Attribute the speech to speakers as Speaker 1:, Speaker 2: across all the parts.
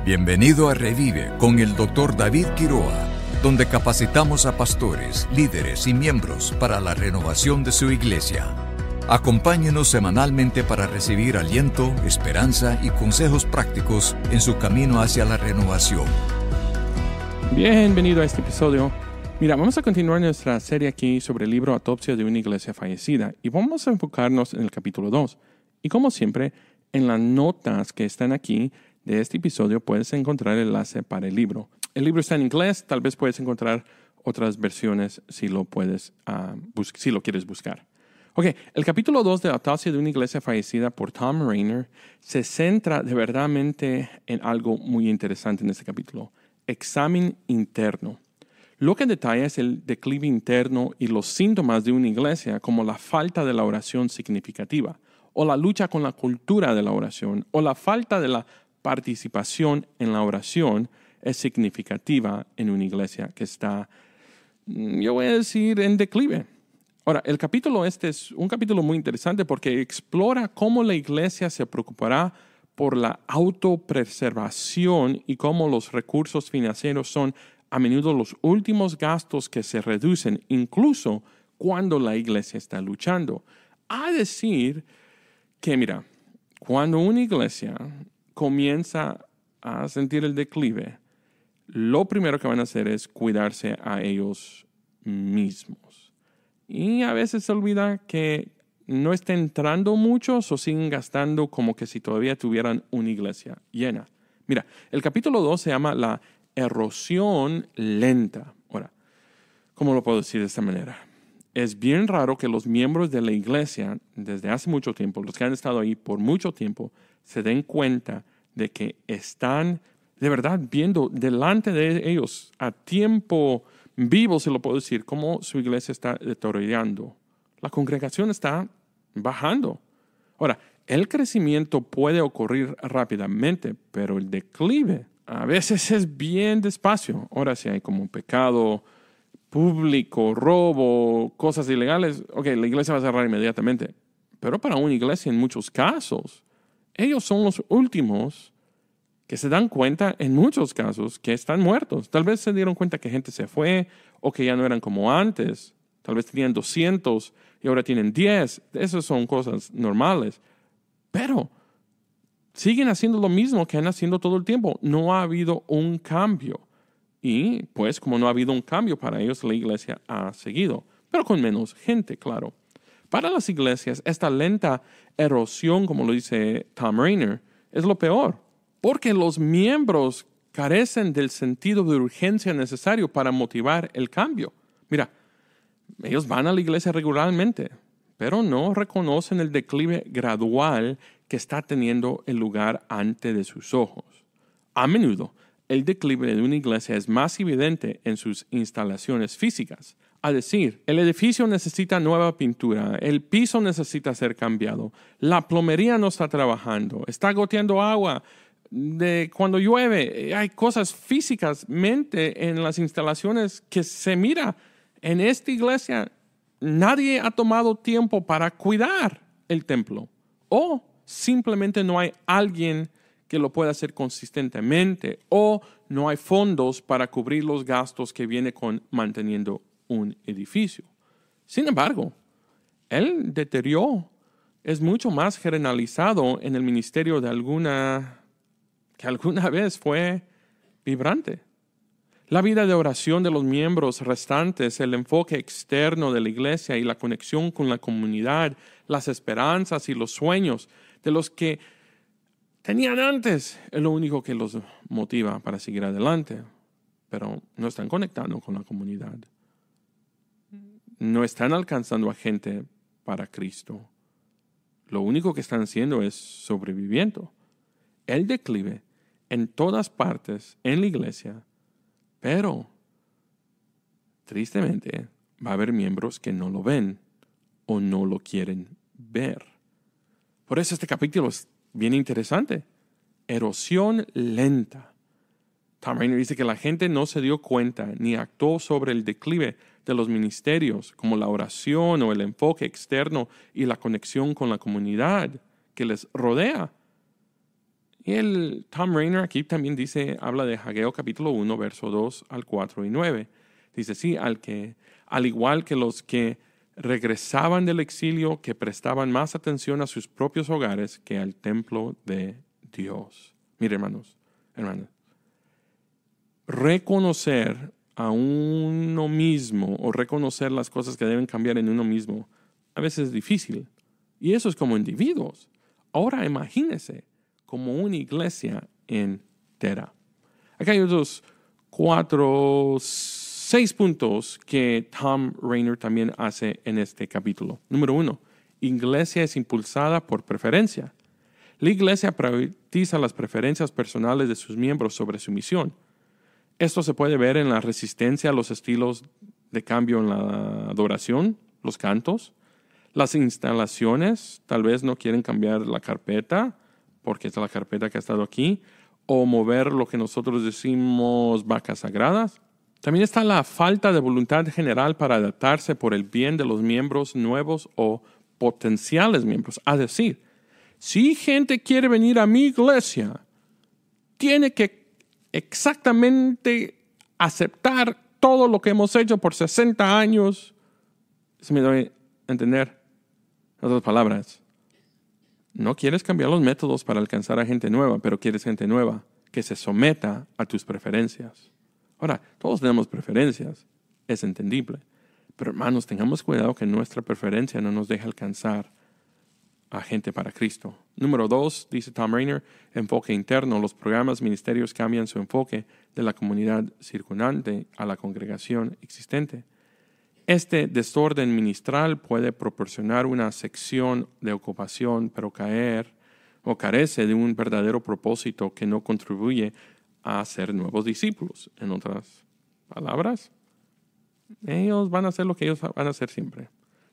Speaker 1: Bienvenido a Revive con el Dr. David Quiroa, donde capacitamos a pastores, líderes y miembros para la renovación de su iglesia. Acompáñenos semanalmente para recibir aliento, esperanza y consejos prácticos en su camino hacia la renovación.
Speaker 2: Bienvenido a este episodio. Mira, vamos a continuar nuestra serie aquí sobre el libro Autopsia de una iglesia fallecida y vamos a enfocarnos en el capítulo 2. Y como siempre, en las notas que están aquí de este episodio puedes encontrar el enlace para el libro. El libro está en inglés, tal vez puedes encontrar otras versiones si lo puedes si lo quieres buscar. Ok, el capítulo 2 de Autopsia de una iglesia fallecida por Thom Rainer se centra de verdaderamente en algo muy interesante en este capítulo. Examen interno. Lo que detalla es el declive interno y los síntomas de una iglesia, como la falta de la oración significativa, o la lucha con la cultura de la oración, o la falta de la participación en la oración es significativa en una iglesia que está, yo voy a decir, en declive. Ahora, el capítulo este es un capítulo muy interesante porque explora cómo la iglesia se preocupará por la autopreservación y cómo los recursos financieros son a menudo los últimos gastos que se reducen, incluso cuando la iglesia está luchando. A decir que, mira, cuando una iglesia comienza a sentir el declive, lo primero que van a hacer es cuidarse a ellos mismos. Y a veces se olvida que no estén entrando muchos o siguen gastando como que si todavía tuvieran una iglesia llena. Mira, el capítulo 2 se llama la erosión lenta. Ahora, ¿cómo lo puedo decir de esta manera? Es bien raro que los miembros de la iglesia, desde hace mucho tiempo, los que han estado ahí por mucho tiempo, se den cuenta de que están de verdad viendo delante de ellos a tiempo vivo, se lo puedo decir, cómo su iglesia está deteriorando. La congregación está bajando. Ahora, el crecimiento puede ocurrir rápidamente, pero el declive a veces es bien despacio. Ahora, si hay como pecado público, robo, cosas ilegales, ok, la iglesia va a cerrar inmediatamente. Pero para una iglesia, en muchos casos, ellos son los últimos que se dan cuenta, en muchos casos, que están muertos. Tal vez se dieron cuenta que gente se fue o que ya no eran como antes. Tal vez tenían 200 y ahora tienen 10. Esas son cosas normales. Pero siguen haciendo lo mismo que han haciendo todo el tiempo. No ha habido un cambio. Y pues como no ha habido un cambio para ellos, la iglesia ha seguido. Pero con menos gente, claro. Para las iglesias, esta lenta erosión, como lo dice Thom Rainer, es lo peor. Porque los miembros carecen del sentido de urgencia necesario para motivar el cambio. Mira, ellos van a la iglesia regularmente, pero no reconocen el declive gradual que está teniendo el lugar ante de sus ojos. A menudo, el declive de una iglesia es más evidente en sus instalaciones físicas. A decir, el edificio necesita nueva pintura, el piso necesita ser cambiado, la plomería no está trabajando, está goteando agua de cuando llueve. Hay cosas físicamente en las instalaciones que se mira. En esta iglesia nadie ha tomado tiempo para cuidar el templo o simplemente no hay alguien que lo pueda hacer consistentemente o no hay fondos para cubrir los gastos que viene con manteniendo un edificio. Sin embargo, el deterioro es mucho más generalizado en el ministerio de que alguna vez fue vibrante. La vida de oración de los miembros restantes, el enfoque externo de la iglesia y la conexión con la comunidad, las esperanzas y los sueños de los que tenían antes, es lo único que los motiva para seguir adelante. Pero no están conectando con la comunidad. No están alcanzando a gente para Cristo. Lo único que están haciendo es sobreviviendo. El declive en todas partes en la iglesia, pero tristemente va a haber miembros que no lo ven o no lo quieren ver. Por eso este capítulo es bien interesante. Erosión lenta. Thom Rainer dice que la gente no se dio cuenta ni actuó sobre el declive de los ministerios, como la oración o el enfoque externo y la conexión con la comunidad que les rodea. Y el Tom Rainer aquí también habla de Hageo capítulo 1, verso 2 al 4 y 9. Dice, sí, al igual que los que regresaban del exilio, que prestaban más atención a sus propios hogares que al templo de Dios. Mire, hermanas, reconocer a uno mismo o reconocer las cosas que deben cambiar en uno mismo a veces es difícil. Y eso es como individuos. Ahora imagínese como una iglesia entera. Acá hay otros 6 puntos que Tom Rainer también hace en este capítulo. Número 1, iglesia es impulsada por preferencia. La iglesia prioriza las preferencias personales de sus miembros sobre su misión. Esto se puede ver en la resistencia a los estilos de cambio en la adoración, los cantos. Las instalaciones, tal vez no quieren cambiar la carpeta, porque es la carpeta que ha estado aquí, o mover lo que nosotros decimos vacas sagradas. También está la falta de voluntad general para adaptarse por el bien de los miembros nuevos o potenciales miembros. Es decir, si gente quiere venir a mi iglesia, tiene que exactamente aceptar todo lo que hemos hecho por 60 años. ¿Se me doy a entender? En otras palabras, no quieres cambiar los métodos para alcanzar a gente nueva, pero quieres gente nueva que se someta a tus preferencias. Ahora, todos tenemos preferencias, es entendible. Pero hermanos, tengamos cuidado que nuestra preferencia no nos deje alcanzar a gente para Cristo. Número 2, dice Tom Rainer, enfoque interno. Los programas ministerios cambian su enfoque de la comunidad circundante a la congregación existente. Este desorden ministral puede proporcionar una sección de ocupación, pero carece de un verdadero propósito que no contribuye a hacer nuevos discípulos. En otras palabras, ellos van a hacer lo que ellos van a hacer siempre.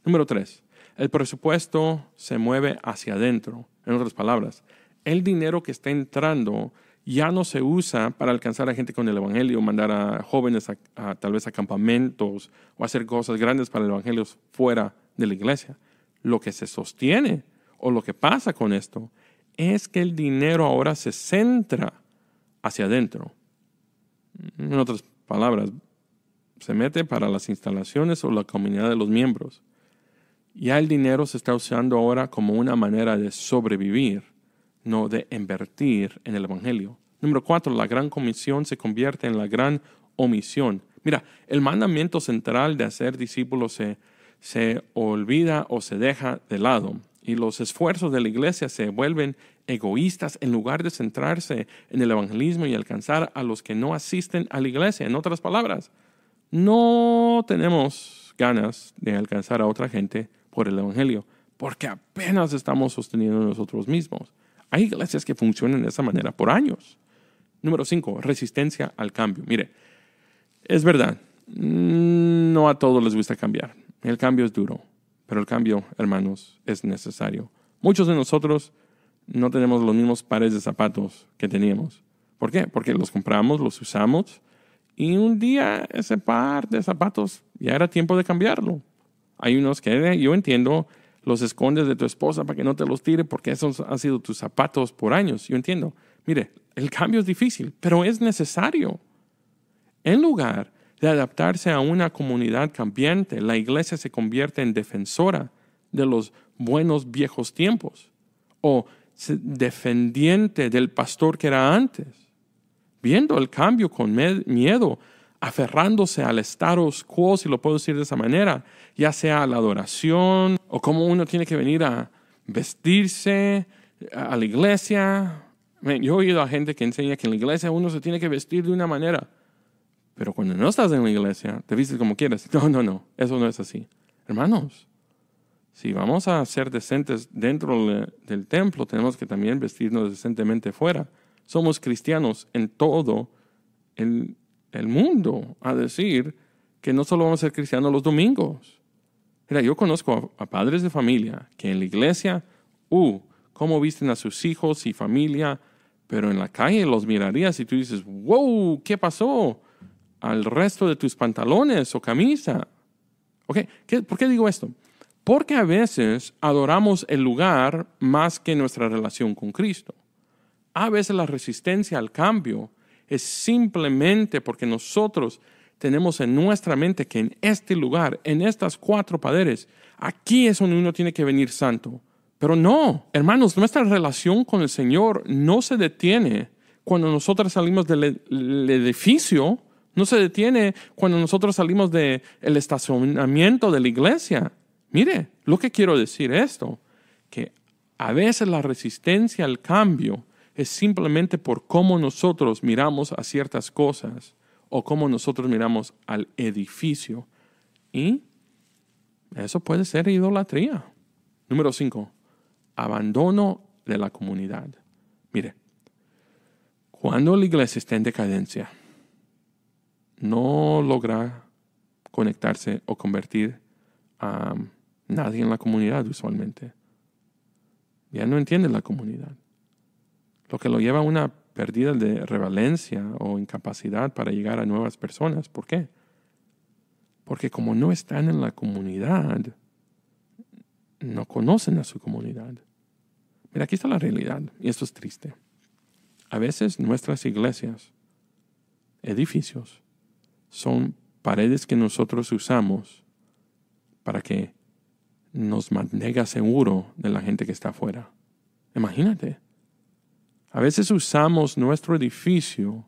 Speaker 2: Número 3, el presupuesto se mueve hacia adentro. En otras palabras, el dinero que está entrando ya no se usa para alcanzar a gente con el evangelio, mandar a jóvenes tal vez a campamentos o hacer cosas grandes para el evangelio fuera de la iglesia. Lo que se sostiene o lo que pasa con esto es que el dinero ahora se centra hacia adentro. En otras palabras, se mete para las instalaciones o la comunidad de los miembros. Ya el dinero se está usando ahora como una manera de sobrevivir, no de invertir en el evangelio. Número 4, la gran comisión se convierte en la gran omisión. Mira, el mandamiento central de hacer discípulos se olvida o se deja de lado. Y los esfuerzos de la iglesia se vuelven egoístas en lugar de centrarse en el evangelismo y alcanzar a los que no asisten a la iglesia. En otras palabras, no tenemos ganas de alcanzar a otra gente por el evangelio, porque apenas estamos sosteniendo nosotros mismos. Hay iglesias que funcionan de esa manera por años. Número 5, resistencia al cambio. Mire, es verdad, no a todos les gusta cambiar. El cambio es duro, pero el cambio, hermanos, es necesario. Muchos de nosotros no tenemos los mismos pares de zapatos que teníamos. ¿Por qué? Porque los compramos, los usamos, y un día ese par de zapatos ya era tiempo de cambiarlo. Hay unos que yo entiendo, los escondes de tu esposa para que no te los tire porque esos han sido tus zapatos por años. Yo entiendo. Mire, el cambio es difícil, pero es necesario. En lugar de adaptarse a una comunidad cambiante, la iglesia se convierte en defensora de los buenos viejos tiempos o defendiente del pastor que era antes. Viendo el cambio con miedo, aferrándose al status quo, si lo puedo decir de esa manera, ya sea a la adoración o cómo uno tiene que venir a vestirse a la iglesia. Yo he oído a gente que enseña que en la iglesia uno se tiene que vestir de una manera, pero cuando no estás en la iglesia, te vistes como quieras. No, eso no es así. Hermanos, si vamos a ser decentes dentro del templo, tenemos que también vestirnos decentemente fuera. Somos cristianos en todo el mundo, a decir que no solo vamos a ser cristianos los domingos. Mira, yo conozco a padres de familia que en la iglesia, cómo visten a sus hijos y familia, pero en la calle los mirarías y tú dices, wow, ¿qué pasó al resto de tus pantalones o camisa? Okay. ¿Por qué digo esto? Porque a veces adoramos el lugar más que nuestra relación con Cristo. A veces la resistencia al cambio es simplemente porque nosotros tenemos en nuestra mente que en este lugar, en estas 4 paredes, aquí es donde uno tiene que venir santo. Pero no, hermanos, nuestra relación con el Señor no se detiene cuando nosotros salimos del edificio, no se detiene cuando nosotros salimos del estacionamiento de la iglesia. Mire, lo que quiero decir es esto, que a veces la resistencia al cambio es simplemente por cómo nosotros miramos a ciertas cosas o cómo nosotros miramos al edificio. Y eso puede ser idolatría. Número 5, abandono de la comunidad. Mire, cuando la iglesia está en decadencia, no logra conectarse o convertir a nadie en la comunidad usualmente. Ya no entiende la comunidad. Lo que lo lleva a una pérdida de revalencia o incapacidad para llegar a nuevas personas. ¿Por qué? Porque como no están en la comunidad, no conocen a su comunidad. Mira, aquí está la realidad, y esto es triste. A veces nuestras iglesias, edificios, son paredes que nosotros usamos para que nos mantenga seguro de la gente que está afuera. Imagínate. A veces usamos nuestro edificio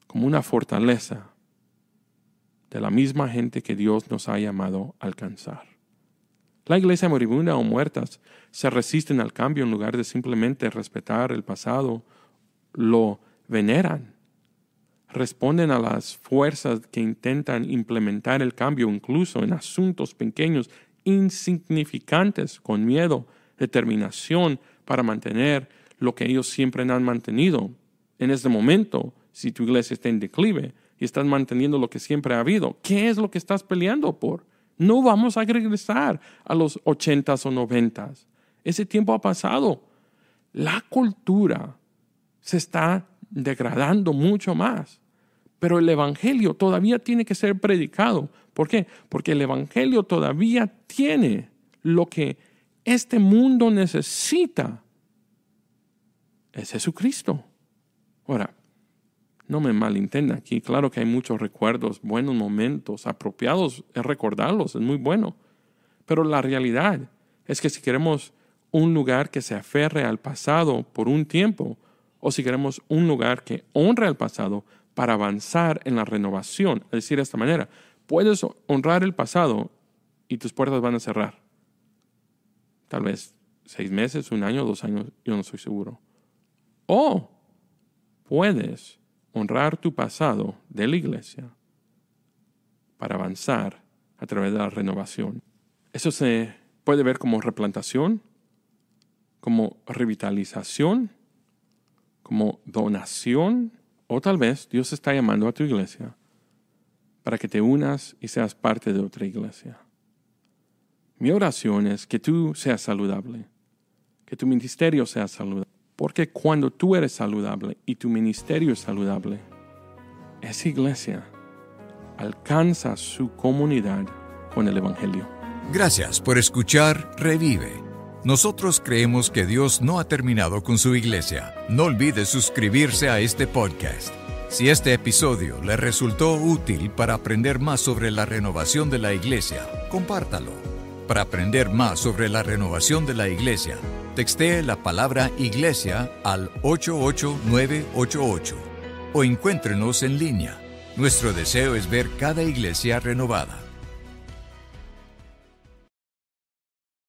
Speaker 2: como una fortaleza de la misma gente que Dios nos ha llamado a alcanzar. La iglesia moribunda o muertas se resisten al cambio en lugar de simplemente respetar el pasado, lo veneran. Responden a las fuerzas que intentan implementar el cambio incluso en asuntos pequeños, insignificantes, con miedo, determinación para mantener lo que ellos siempre han mantenido. En este momento, si tu iglesia está en declive y estás manteniendo lo que siempre ha habido, ¿qué es lo que estás peleando por? No vamos a regresar a los 80s o 90s. Ese tiempo ha pasado. La cultura se está degradando mucho más. Pero el evangelio todavía tiene que ser predicado. ¿Por qué? Porque el evangelio todavía tiene lo que este mundo necesita. Es Jesucristo. Ahora, no me malentienda aquí. Claro que hay muchos recuerdos, buenos momentos, apropiados en recordarlos, es muy bueno. Pero la realidad es que si queremos un lugar que se aferre al pasado por un tiempo, o si queremos un lugar que honre al pasado para avanzar en la renovación, es decir, de esta manera, puedes honrar el pasado y tus puertas van a cerrar. Tal vez 6 meses, 1 año, 2 años, yo no estoy seguro. O puedes honrar tu pasado de la iglesia para avanzar a través de la renovación. Eso se puede ver como replantación, como revitalización, como donación, o tal vez Dios está llamando a tu iglesia para que te unas y seas parte de otra iglesia. Mi oración es que tú seas saludable, que tu ministerio sea saludable. Porque cuando tú eres saludable y tu ministerio es saludable, esa iglesia alcanza su comunidad con el evangelio.
Speaker 1: Gracias por escuchar Revive. Nosotros creemos que Dios no ha terminado con su iglesia. No olvide suscribirse a este podcast. Si este episodio le resultó útil para aprender más sobre la renovación de la iglesia, compártalo. Para aprender más sobre la renovación de la iglesia, textee la palabra iglesia al 88988 o encuéntrenos en línea. Nuestro deseo es ver cada iglesia renovada.